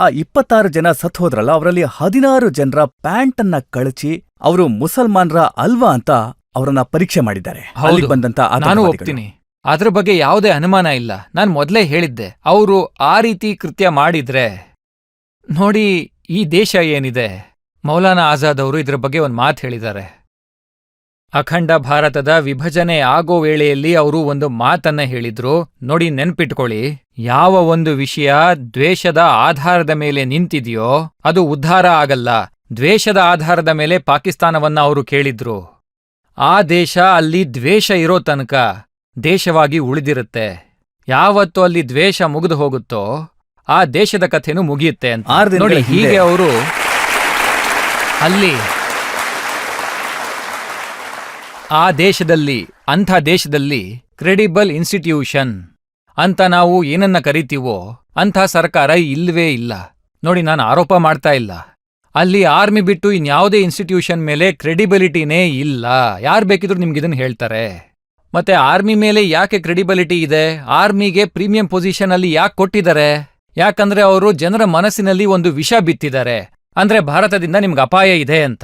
ಆ 26 ಜನ ಸತ್ ಹೋದ್ರಲ್ಲ, ಅವರಲ್ಲಿ 16 ಜನರ ಪ್ಯಾಂಟನ್ನ ಕಳಚಿ ಅವರು ಮುಸಲ್ಮಾನ್ರ ಅಲ್ವಾ ಅಂತ ಅವರನ್ನ ಪರೀಕ್ಷೆ ಮಾಡಿದ್ದಾರೆ. ಅಲ್ಲಿಗ್ ಬಂದಂತ ನಾನು ಆತಂಕವಾದಿಗಳು. ಒಪ್ತೀನಿ. ಅದ್ರ ಬಗ್ಗೆ ಯಾವುದೇ ಅನುಮಾನ ಇಲ್ಲ. ನಾನ್ ಮೊದ್ಲೇ ಹೇಳಿದ್ದೆ, ಅವರು ಆ ರೀತಿ ಕೃತ್ಯ ಮಾಡಿದ್ರೆ ನೋಡಿ, ಈ ದೇಶ ಏನಿದೆ, ಮೌಲಾನಾ ಆಜಾದ್ ಅವರು ಇದ್ರ ಬಗ್ಗೆ ಒಂದ್ ಮಾತು ಹೇಳಿದ್ದಾರೆ. ಅಖಂಡ ಭಾರತದ ವಿಭಜನೆ ಆಗೋ ವೇಳೆಯಲ್ಲಿ ಅವರು ಒಂದು ಮಾತನ್ನ ಹೇಳಿದ್ರು ನೋಡಿ, ನೆನ್ಪಿಟ್ಕೊಳ್ಳಿ. ಯಾವ ಒಂದು ವಿಷಯ ದ್ವೇಷದ ಆಧಾರದ ಮೇಲೆ ನಿಂತಿದೆಯೋ ಅದು ಉದ್ಧಾರ ಆಗಲ್ಲ. ದ್ವೇಷದ ಆಧಾರದ ಮೇಲೆ ಪಾಕಿಸ್ತಾನವನ್ನ ಅವರು ಕೇಳಿದ್ರು. ಆ ದೇಶ ಅಲ್ಲಿ ದ್ವೇಷ ಇರೋ ತನಕ ದೇಶವಾಗಿ ಉಳಿದಿರುತ್ತೆ. ಯಾವತ್ತು ಅಲ್ಲಿ ದ್ವೇಷ ಮುಗಿದು ಹೋಗುತ್ತೋ ಆ ದೇಶದ ಕಥೆನೂ ಮುಗಿಯುತ್ತೆ ಅಂತ. 6 ದಿನಗಳ ನೋಡಿ, ಹಿಂದೆ ಹೀಗೆ ಅವರು ಅಲ್ಲಿ ಆ ದೇಶದಲ್ಲಿ, ಅಂಥ ದೇಶದಲ್ಲಿ ಕ್ರೆಡಿಬಲ್ ಇನ್ಸ್ಟಿಟ್ಯೂಷನ್ ಅಂತ ನಾವು ಏನನ್ನ ಕರಿತೀವೋ ಅಂಥ ಸರ್ಕಾರ ಇಲ್ವೇ ಇಲ್ಲ. ನೋಡಿ, ನಾನು ಆರೋಪ ಮಾಡ್ತಾ ಇಲ್ಲ. ಅಲ್ಲಿ ಆರ್ಮಿ ಬಿಟ್ಟು ಇನ್ಯಾವುದೇ ಇನ್ಸ್ಟಿಟ್ಯೂಷನ್ ಮೇಲೆ ಕ್ರೆಡಿಬಿಲಿಟಿನೇ ಇಲ್ಲ. ಯಾರು ಬೇಕಿದ್ರು ನಿಮ್ಗಿದನ್ನು ಹೇಳ್ತಾರೆ. ಮತ್ತೆ ಆರ್ಮಿ ಮೇಲೆ ಯಾಕೆ ಕ್ರೆಡಿಬಿಲಿಟಿ ಇದೆ? ಆರ್ಮಿಗೆ ಪ್ರೀಮಿಯಂ ಪೊಸಿಷನ್ ಅಲ್ಲಿ ಯಾಕೆ ಕೊಟ್ಟಿದ್ದಾರೆ? ಯಾಕಂದ್ರೆ ಅವರು ಜನರ ಮನಸ್ಸಿನಲ್ಲಿ ಒಂದು ವಿಷ ಬಿತ್ತಿದ್ದಾರೆ, ಅಂದ್ರೆ ಭಾರತದಿಂದ ನಿಮ್ಗೆ ಅಪಾಯ ಇದೆ ಅಂತ.